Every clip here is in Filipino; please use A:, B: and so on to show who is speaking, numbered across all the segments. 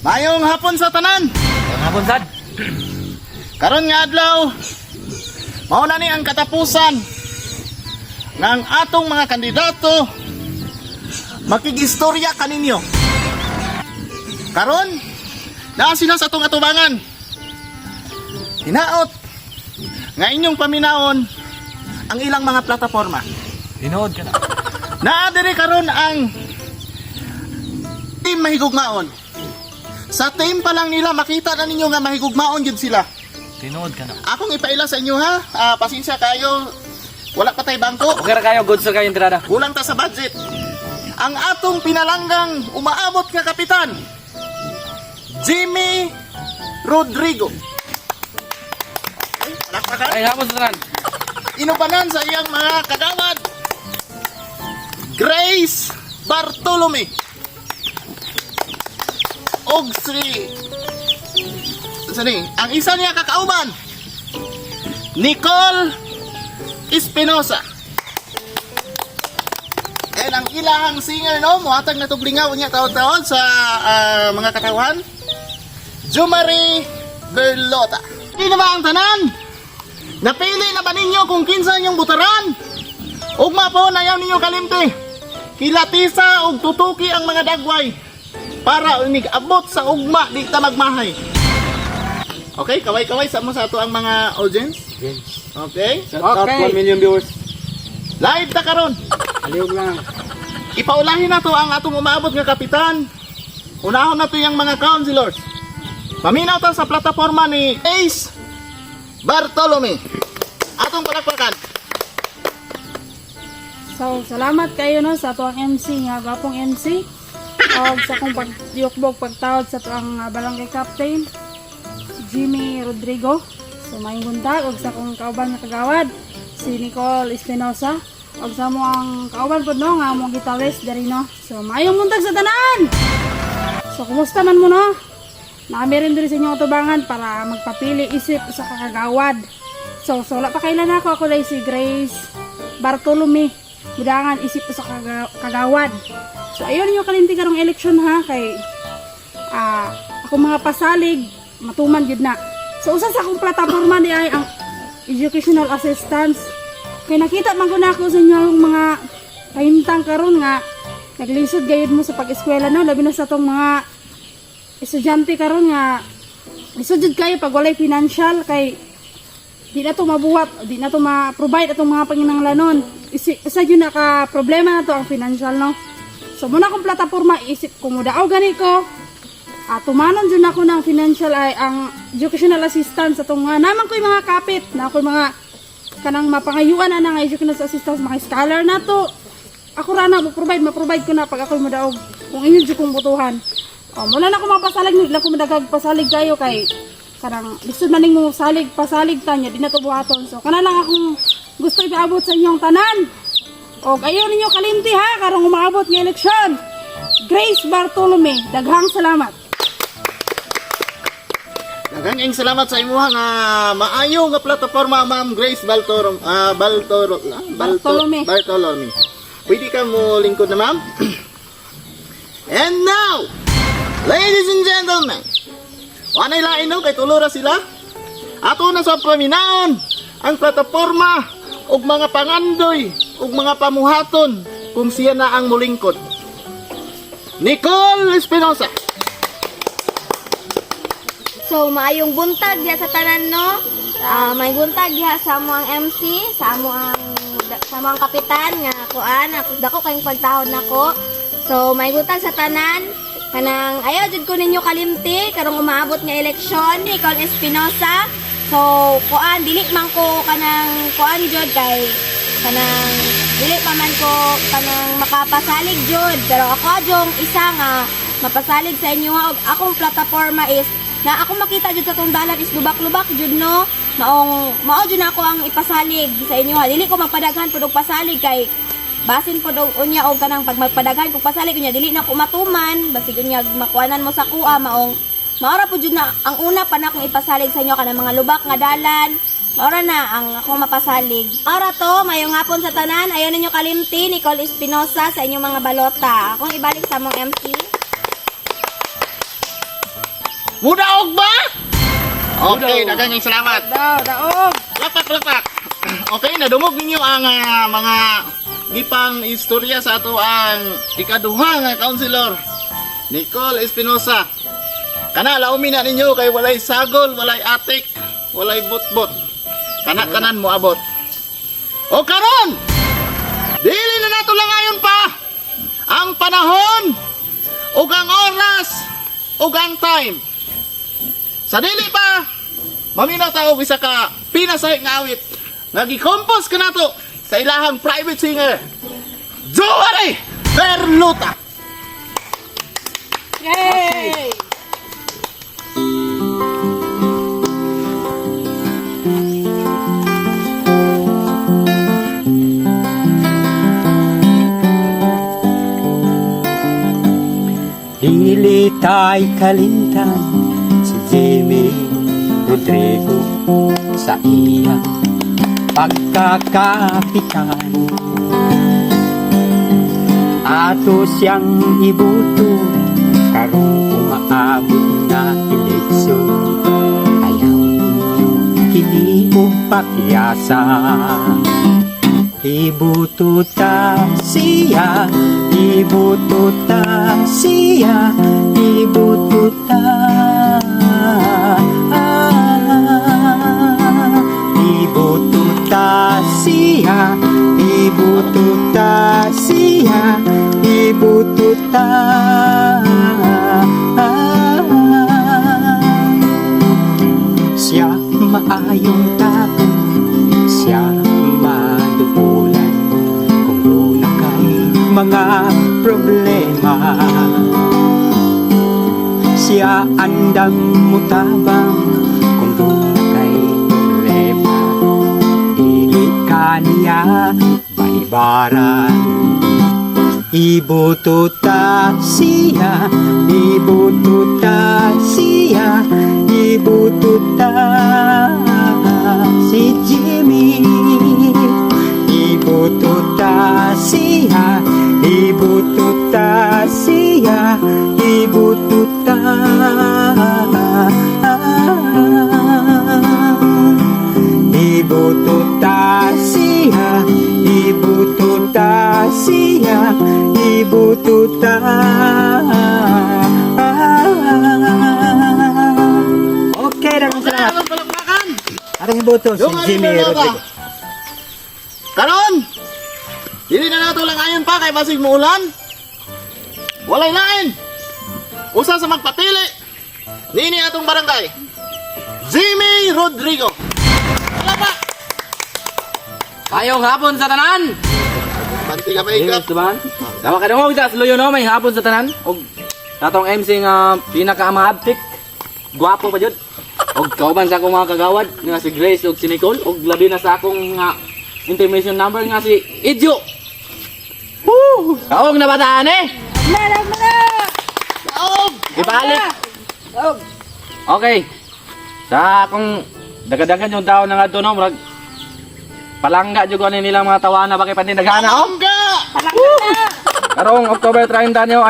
A: Mayong hapon sa tanan.
B: Ang hapon sad.
A: Karon nga adlaw, mao na ni ang katapusan ng atong mga kandidato makigistorya kaninyo. Karon, naa sila sa atong atubangan. Hinaot nga inyong paminaon ang ilang mga plataforma.
B: Tinood ka na.
A: Naa diri karon ang team mahigugmaon. Sa team pa lang nila makita na ninyo nga mahigugmaon jud sila.
B: Tinood ka na.
A: Akong ipaila sa inyo ha. Pasensya kayo. Wala pa tay bangko.
B: Okay ra kayo, good sir kayo entrada.
A: Kulang ta sa budget. Ang atong pinalanggang umaabot nga kapitan, Jimmy Rodrigo. Lakpakan.
B: Ay, hapon sa tanan.
A: Inubanan sa iyang mga kagawad, Grace Bartolome. Og ang isa niya kakauban, Nicole Espinosa. And ang ilahang singer no, muhatag na tuglingaw niya taon-taon sa mga katawan, Jumari Berlota. Hindi na ba ang tanan? Napili na ba ninyo kung kinsa inyong butaran? Ugma po na yaw ninyo kalimti. Kilatisa og tutuki ang mga dagway para unig-abot sa ugma di ta magmahay. Okay, kaway-kaway sa mo sa ato ang mga audience. Okay?
B: Shout 1 million viewers.
A: Live ta karon.
B: Aliog lang.
A: Ipaulahin na to ang atong umaabot nga kapitan. Unahon na to yung mga councilors. Paminaw ta sa plataforma ni Ace Bartolome. Atong palakpakan.
C: So, salamat kayo no sa tuwang MC nga gapong MC. Og sa kong pagyukbog pagtawad sa tuwang barangay captain Jimmy Rodrigo. So, may buntag og sa kong kauban nga kagawad si Nicole Espinosa. Og sa mo ang kauban pod no nga among gitaris diri no. So, mayong buntag sa tanan. So, kumusta man mo no? Nami rin diri sa inyong tubangan para magpapili isip sa kakagawad. So, wala pa kailan ako dahil si Grace Bartolome. Bidangan isip sa kagawad. So, ayun yung kalinti karong election ha. Kay, ako mga pasalig, matuman yun na. So, usa sa akong plataforma ni ay ang educational assistance. Kaya nakita man ko na ako sa inyo mga kahimtang karon nga naglisod gayud mo sa pag-eskwela no. Labi na sa itong mga estudyante karon nga lisod jud kayo pag walay financial kay di na to mabuhat, di na to ma-provide atong mga panginahanglanon. Isa yun na ka problema na to ang financial no. So muna akong plataforma isip ko mo daaw gani ko. Tumanon dyan ako ng financial ay ang educational assistance atong nga naman ko yung mga kapit na ako mga kanang mapangayuan na ng educational assistance mga scholar na to. Ako rana ma-provide ko na pag ako mo daog kung inyo dyan kong butuhan. Muna na ako mapasalig, lang ko madagag pasalig kayo kay karang lisod maning mo pasalig tanya di na to buhaton. So kana lang akong gusto ipaabot sa inyong tanan. Og ayon ninyo kalimti ha karong umaabot ng eleksyon. Grace Bartolome, daghang salamat.
A: Daghang salamat sa imuha nga maayo nga plataforma Ma'am Grace Bartolome. Pwede ka mo lingkod na ma'am? And now, ladies and gentlemen, wanay lain no kay tulura sila. Ato na sa paminaon ang plataforma ug mga pangandoy ug mga pamuhaton kung siya na ang mulingkod. Nicole Espinosa.
D: So, maayong buntag diha sa tanan no. May buntag diha sa amo ang MC, sa amo ang kapitan nga kuan, dako kayong pagtahod nako. So, may buntag sa tanan kanang ayaw jud ko ninyo kalimti karong umaabot nga eleksyon Nicole Espinosa. So, kuan dili man ko kanang kuan jud kay kanang dili pa man ko kanang makapasalig jud, pero ako jung isa nga mapasalig sa inyo nga og akong plataforma is na ako makita jud sa tong dalan is lubak-lubak jud no. Mao jud ako ang ipasalig sa inyo ha. Dili ko magpadaghan pud og pasalig kay basin po og unya og kanang pag magpadaghan kung pasalig unya dili na ko matuman basig unya makuanan mo sa kuha maora po jud na ang una pa na akong ipasalig sa inyo kanang mga lubak nga dalan. Maora na ang akong mapasalig. Maora to, mayong hapon sa tanan. Ayon ninyo kalimti, Nicole Espinosa sa inyong mga balota. Akong ibalik sa mong MC.
A: Mudaog ba? Okay, daghang salamat.
C: Daog.
A: Lapak. Okay, nadumog ninyo ang mga gipang istorya sa ato ang ikaduha nga counselor, Nicole Espinosa. Kana laumi na ninyo kay walay sagol, walay atik, walay butbot. Kanan mo abot. O karon, dili na nato lang ayon pa ang panahon ug ang oras ug ang time. Sa dili pa maminaw ta og isa ka pinasay nga awit nga gi-compose kanato sa ilahang private singer, Jumari Berlota.
C: Yay!
E: Dili tay kalimtan si Jimmy Rodrigo sa iyang pagkakapitan. Ato siyang ibuto karong umaabot na eleksyon. Ayaw ninyo kini pakiyasan. Ibuto ta siya, ibuto ta siya, ibuto ta. Ibuto ta siya, ibuto ta siya, ibuto ta. Siya maayong tao, siya madupulan kung doon na kay mga problema. Siya andang mutabang kung doon na kay problema. Dili ka niya maibaran. Ibuto ta siya, ibuto ta siya, ibuto ta si Jimmy. Ibuto ta siya, ibuto ta siya, ibuto ta. Ibuto ta siya, ibuto ta siya, ibuto ta. Okay, dagang salamat.
A: Palakpakan.
E: Atong ibuto si Jimmy Rodrigo.
A: Karon, dili na nato lang ayon pa kay basig muulan. Walay lain. Usa sa magpapili. Nini atong barangay, Jimmy Rodrigo. Wala pa.
B: Ayong hapon sa tanan.
A: Banti ka pa ikap.
B: Diba? Dawa ka dungog sa sluyo no, may hapon sa tanan. Og tatong MC nga pinaka-maabtik. Gwapo pa jud. Og kauban sa akong mga kagawad nga si Grace og si Nicole og labi na sa akong information number nga si Idjo. Woo! Kaog na bataan eh.
A: Daog.
B: Ibalik. Okay. Sa akong dagadagan yung tao na nga doon, murag palangga jud ko nilang mga tawana bakit pandindaghana oh.
A: Angga.
B: Karong October 30 nyo,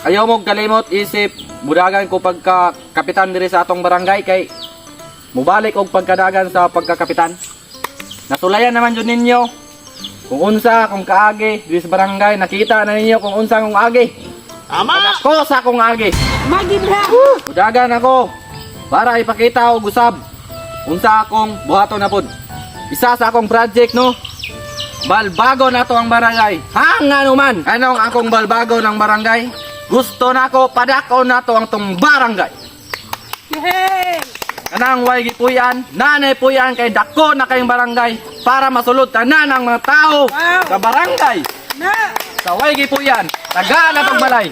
B: ayaw mo kalimot isip budagan ko pagka kapitan diri sa atong barangay kay mubalik og pagkadagan sa pagkakapitan. Nasulayan naman jud ninyo kung unsa kung kaagi diri sa barangay, nakita na ninyo kung unsa kung agi.
A: Ama.
B: Ko sa kung agi.
C: Magibra.
B: Budagan ako para ipakita og usab unsa akong buhaton na pod. Isa sa akong project no. Balbago na to ang barangay. Hanga naman. Anong akong balbago ng barangay? Gusto na ko padako na to ang tong barangay.
C: Yay!
B: Kanang way gipuyan, nanay puyan kay dako na kayong barangay para masulod tanan ang mga tao sa barangay.
C: Na!
B: Sa way gipuyan, taga na tong balay.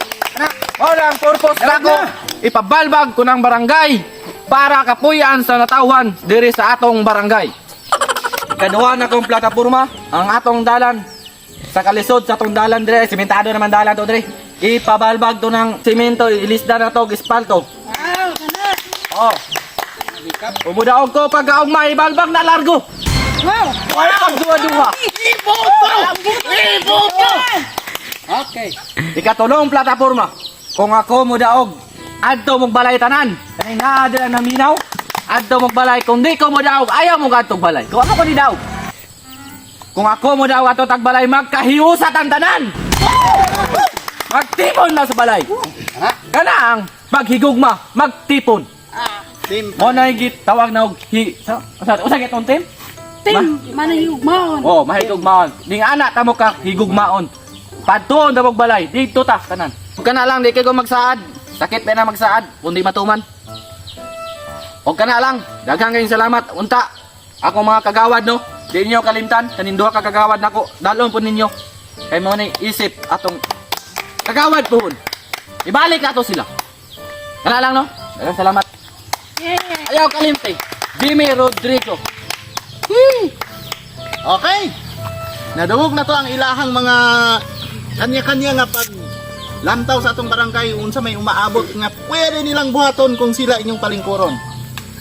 B: Wala ang purpose nako ipabalbag ko ng barangay para kapuyan sa natawhan diri sa atong barangay. Kaduha na kong plataporma ang atong dalan sa kalisod sa atong dalan dire, simentado naman dalan to dire. Ipabalbag to ng semento, ilisda na to og espalto.
C: Wow! Kana!
B: Oh. Umudaog ko pag may balbag na largo.
C: Wow!
B: Wala kang duwa-duwa.
A: Iboto.
B: Okay. Ikatulong plataporma. Kung ako mudaog adto mong balay tanan. Kani naa dira na minaw. Adto mong balay kung di ko mo daog, ayaw mo kadtong balay. Kung ako ni daog. Kung ako mo daog ato tag balay magkahiusat ang tanan. Magtipon na sa balay. Kana ang paghigugma, magtipon.
A: Team.
B: Mo na git tawag na og usa gitong team?
C: Tim, manahigugmaon.
B: Oh, mahigugmaon. Ning ana ta mo ka higugmaon. Padtuon ta mong balay, dito ta tanan. Kana lang di kay ko magsaad. Sakit pa na magsaad, kundi matuman. O kana lang, daghang kayong salamat. Unta, ako mga kagawad no. Di ninyo kalimtan, kanin duha ka kagawad nako. Dalon po ninyo. Kay mo ni isip atong kagawad po. Ibalik nato sila. Kana lang no. Daghang salamat.
C: Yeah.
B: Ayaw kalimti. Jimmy Rodrigo.
A: Okay. Nadungog na to ang ilahang mga kanya-kanya nga pag lantaw sa atong barangay unsa may umaabot nga pwede nilang buhaton kung sila inyong palingkuron.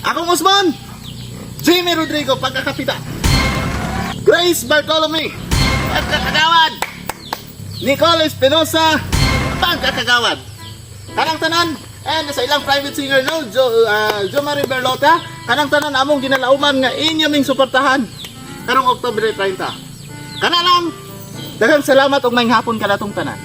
A: Akong Usman, Jimmy Rodrigo, pagkakapitan. Grace Bartolome, pagkakagawad. Nicole Espinosa, pagkakagawad. Kanang tanan, and sa ilang private singer no, Jo Marie Berlota, kanang tanan among ginalauman nga inyo ming suportahan karong Oktubre 30. Kana lang, daghang salamat ug maayong hapon kanatong tanan.